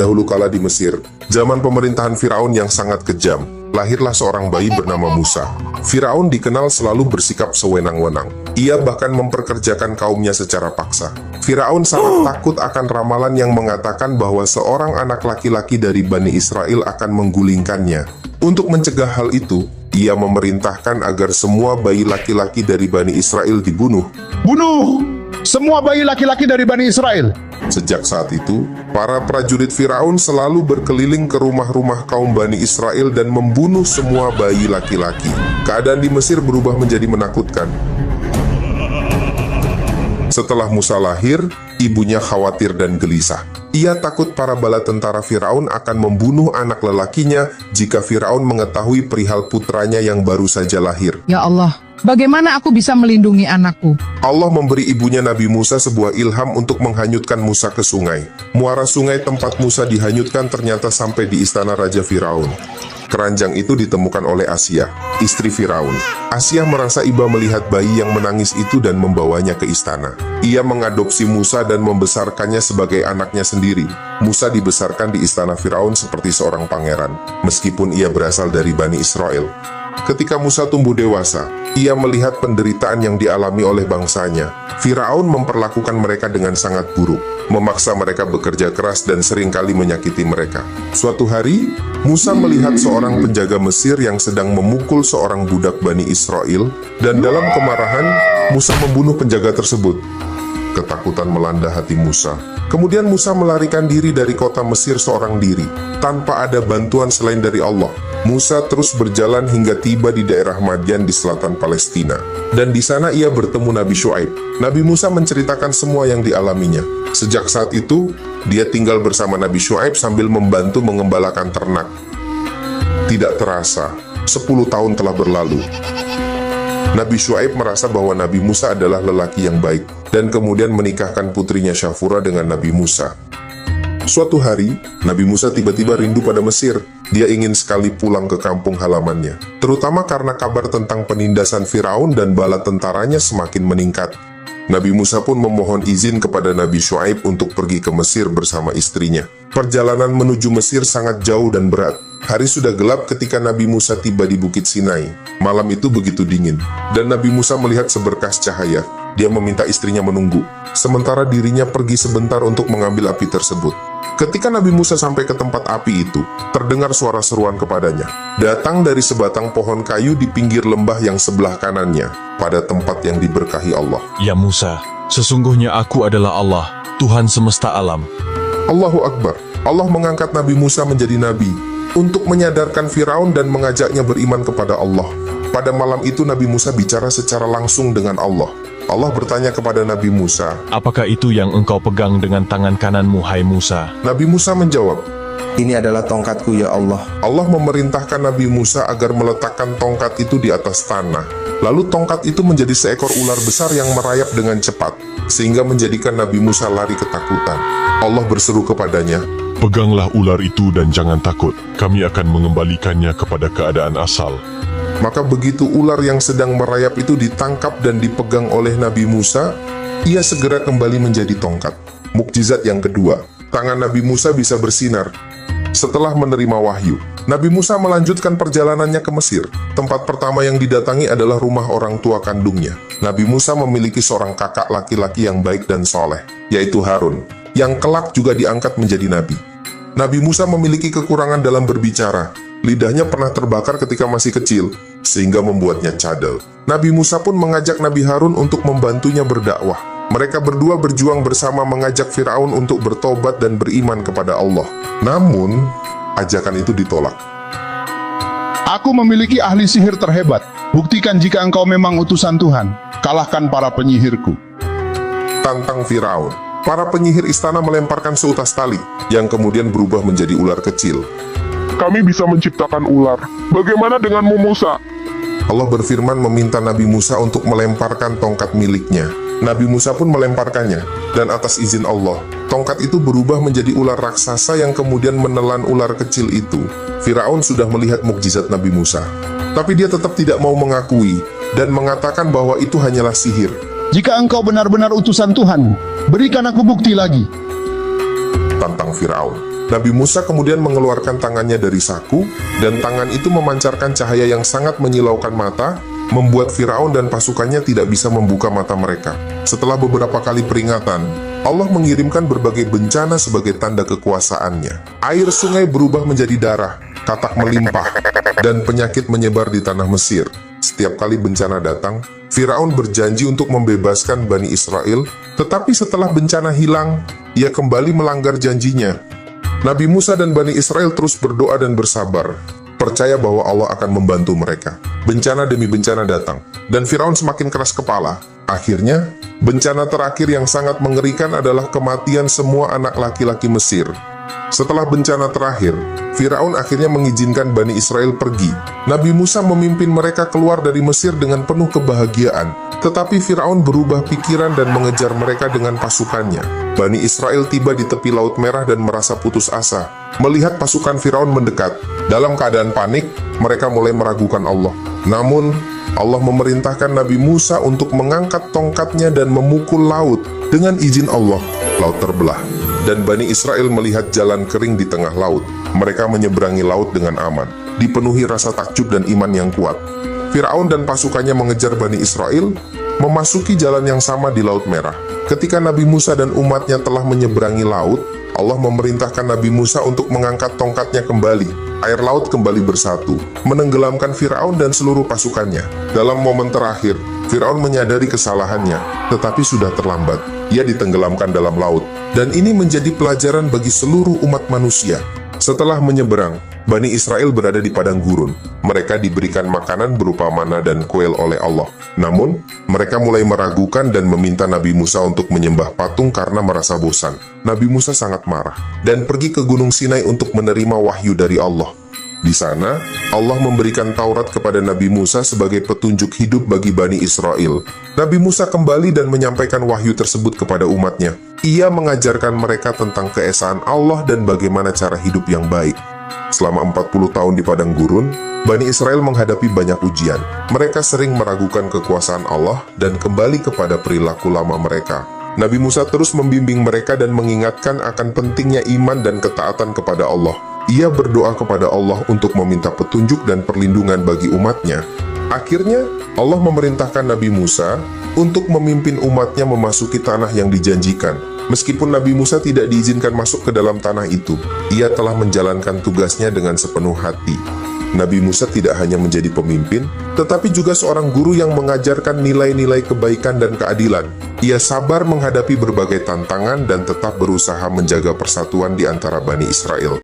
Dahulu kala di Mesir, zaman pemerintahan Firaun yang sangat kejam, lahirlah seorang bayi bernama Musa. Firaun dikenal selalu bersikap sewenang-wenang. Ia bahkan memperkerjakan kaumnya secara paksa. Firaun sangat takut akan ramalan yang mengatakan bahwa seorang anak laki-laki dari Bani Israel akan menggulingkannya. Untuk mencegah hal itu, ia memerintahkan agar semua bayi laki-laki dari Bani Israel dibunuh. Bunuh semua bayi laki-laki dari Bani Israel. Sejak saat itu, para prajurit Firaun selalu berkeliling ke rumah-rumah kaum Bani Israel dan membunuh semua bayi laki-laki. Keadaan di Mesir berubah menjadi menakutkan. Setelah Musa lahir, ibunya khawatir dan gelisah. Ia takut para bala tentara Firaun akan membunuh anak lelakinya jika Firaun mengetahui perihal putranya yang baru saja lahir. Ya Allah, bagaimana aku bisa melindungi anakku? Allah memberi ibunya Nabi Musa sebuah ilham untuk menghanyutkan Musa ke sungai. Muara sungai tempat Musa dihanyutkan ternyata sampai di istana Raja Firaun. Keranjang itu ditemukan oleh Asia, istri Firaun. Asia merasa iba melihat bayi yang menangis itu dan membawanya ke istana. Ia mengadopsi Musa dan membesarkannya sebagai anaknya sendiri. Musa dibesarkan di istana Firaun seperti seorang pangeran, meskipun ia berasal dari Bani Israel. Ketika Musa tumbuh dewasa, ia melihat penderitaan yang dialami oleh bangsanya. Firaun memperlakukan mereka dengan sangat buruk, memaksa mereka bekerja keras dan seringkali menyakiti mereka. Suatu hari, Musa melihat seorang penjaga Mesir yang sedang memukul seorang budak Bani Israel, dan dalam kemarahan, Musa membunuh penjaga tersebut. Ketakutan melanda hati Musa. Kemudian Musa melarikan diri dari kota Mesir seorang diri, tanpa ada bantuan selain dari Allah. Musa terus berjalan hingga tiba di daerah Madian di selatan Palestina. Dan di sana ia bertemu Nabi Syuaib. Nabi Musa menceritakan semua yang dialaminya. Sejak saat itu, dia tinggal bersama Nabi Syuaib sambil membantu mengembalakan ternak. Tidak terasa, 10 tahun telah berlalu. Nabi Syuaib merasa bahwa Nabi Musa adalah lelaki yang baik, dan kemudian menikahkan putrinya Syafura dengan Nabi Musa. Suatu hari, Nabi Musa tiba-tiba rindu pada Mesir. Dia ingin sekali pulang ke kampung halamannya, terutama karena kabar tentang penindasan Firaun dan bala tentaranya semakin meningkat. Nabi Musa pun memohon izin kepada Nabi Syuaib untuk pergi ke Mesir bersama istrinya. Perjalanan menuju Mesir sangat jauh dan berat. Hari sudah gelap ketika Nabi Musa tiba di Bukit Sinai. Malam itu begitu dingin, dan Nabi Musa melihat seberkas cahaya. Dia meminta istrinya menunggu, sementara dirinya pergi sebentar untuk mengambil api tersebut. Ketika Nabi Musa sampai ke tempat api itu, terdengar suara seruan kepadanya. Datang dari sebatang pohon kayu di pinggir lembah yang sebelah kanannya, pada tempat yang diberkahi Allah. Ya Musa, sesungguhnya aku adalah Allah, Tuhan semesta alam. Allahu Akbar. Allah mengangkat Nabi Musa menjadi nabi untuk menyadarkan Firaun dan mengajaknya beriman kepada Allah. Pada malam itu Nabi Musa bicara secara langsung dengan Allah. Allah bertanya kepada Nabi Musa, "Apakah itu yang engkau pegang dengan tangan kananmu, hai Musa?" Nabi Musa menjawab, "Ini adalah tongkatku ya Allah." Allah memerintahkan Nabi Musa agar meletakkan tongkat itu di atas tanah. Lalu tongkat itu menjadi seekor ular besar yang merayap dengan cepat, sehingga menjadikan Nabi Musa lari ketakutan. Allah berseru kepadanya, "Peganglah ular itu dan jangan takut, kami akan mengembalikannya kepada keadaan asal." Maka begitu ular yang sedang merayap itu ditangkap dan dipegang oleh Nabi Musa, ia segera kembali menjadi tongkat. Mukjizat yang kedua, tangan Nabi Musa bisa bersinar. Setelah menerima wahyu, Nabi Musa melanjutkan perjalanannya ke Mesir. Tempat pertama yang didatangi adalah rumah orang tua kandungnya. Nabi Musa memiliki seorang kakak laki-laki yang baik dan soleh, yaitu Harun, yang kelak juga diangkat menjadi nabi. Nabi Musa memiliki kekurangan dalam berbicara. Lidahnya pernah terbakar ketika masih kecil, sehingga membuatnya cadel. Nabi Musa pun mengajak Nabi Harun untuk membantunya berdakwah. Mereka berdua berjuang bersama mengajak Firaun untuk bertobat dan beriman kepada Allah. Namun, ajakan itu ditolak. Aku memiliki ahli sihir terhebat. Buktikan jika engkau memang utusan Tuhan. Kalahkan para penyihirku. Tantang Firaun. Para penyihir istana melemparkan seutas tali, yang kemudian berubah menjadi ular kecil. Kami bisa menciptakan ular. Bagaimana denganmu Musa? Allah berfirman meminta Nabi Musa untuk melemparkan tongkat miliknya. Nabi Musa pun melemparkannya, dan atas izin Allah, tongkat itu berubah menjadi ular raksasa yang kemudian menelan ular kecil itu. Firaun sudah melihat mukjizat Nabi Musa, tapi dia tetap tidak mau mengakui dan mengatakan bahwa itu hanyalah sihir. Jika engkau benar-benar utusan Tuhan, berikan aku bukti lagi. Tantang Firaun. Nabi Musa kemudian mengeluarkan tangannya dari saku, dan tangan itu memancarkan cahaya yang sangat menyilaukan mata, membuat Firaun dan pasukannya tidak bisa membuka mata mereka. Setelah beberapa kali peringatan, Allah mengirimkan berbagai bencana sebagai tanda kekuasaannya. Air sungai berubah menjadi darah, katak melimpah, dan penyakit menyebar di tanah Mesir. Setiap kali bencana datang, Firaun berjanji untuk membebaskan Bani Israel, tetapi setelah bencana hilang, ia kembali melanggar janjinya. Nabi Musa dan Bani Israel terus berdoa dan bersabar, percaya bahwa Allah akan membantu mereka. Bencana demi bencana datang, dan Firaun semakin keras kepala. Akhirnya, bencana terakhir yang sangat mengerikan adalah kematian semua anak laki-laki Mesir. Setelah bencana terakhir, Firaun akhirnya mengizinkan Bani Israel pergi. Nabi Musa memimpin mereka keluar dari Mesir dengan penuh kebahagiaan. Tetapi Firaun berubah pikiran dan mengejar mereka dengan pasukannya. Bani Israel tiba di tepi Laut Merah dan merasa putus asa. Melihat pasukan Firaun mendekat, dalam keadaan panik, mereka mulai meragukan Allah. Namun, Allah memerintahkan Nabi Musa untuk mengangkat tongkatnya dan memukul laut. Dengan izin Allah, laut terbelah. Dan Bani Israel melihat jalan kering di tengah laut. Mereka menyeberangi laut dengan aman, dipenuhi rasa takjub dan iman yang kuat. Firaun dan pasukannya mengejar Bani Israel, memasuki jalan yang sama di Laut Merah. Ketika Nabi Musa dan umatnya telah menyeberangi laut, Allah memerintahkan Nabi Musa untuk mengangkat tongkatnya kembali. Air laut kembali bersatu, menenggelamkan Firaun dan seluruh pasukannya. Dalam momen terakhir, Firaun menyadari kesalahannya, tetapi sudah terlambat. Ia ditenggelamkan dalam laut, dan ini menjadi pelajaran bagi seluruh umat manusia. Setelah menyeberang, Bani Israel berada di padang gurun. Mereka diberikan makanan berupa mana dan kuil oleh Allah. Namun, mereka mulai meragukan dan meminta Nabi Musa untuk menyembah patung karena merasa bosan. Nabi Musa sangat marah dan pergi ke Gunung Sinai untuk menerima wahyu dari Allah. Di sana, Allah memberikan Taurat kepada Nabi Musa sebagai petunjuk hidup bagi Bani Israel. Nabi Musa kembali dan menyampaikan wahyu tersebut kepada umatnya. Ia mengajarkan mereka tentang keesaan Allah dan bagaimana cara hidup yang baik. Selama 40 tahun di padang gurun, Bani Israel menghadapi banyak ujian. Mereka sering meragukan kekuasaan Allah dan kembali kepada perilaku lama mereka. Nabi Musa terus membimbing mereka dan mengingatkan akan pentingnya iman dan ketaatan kepada Allah. Ia berdoa kepada Allah untuk meminta petunjuk dan perlindungan bagi umatnya. Akhirnya, Allah memerintahkan Nabi Musa untuk memimpin umatnya memasuki tanah yang dijanjikan. Meskipun Nabi Musa tidak diizinkan masuk ke dalam tanah itu, ia telah menjalankan tugasnya dengan sepenuh hati. Nabi Musa tidak hanya menjadi pemimpin, tetapi juga seorang guru yang mengajarkan nilai-nilai kebaikan dan keadilan. Ia sabar menghadapi berbagai tantangan dan tetap berusaha menjaga persatuan di antara Bani Israel.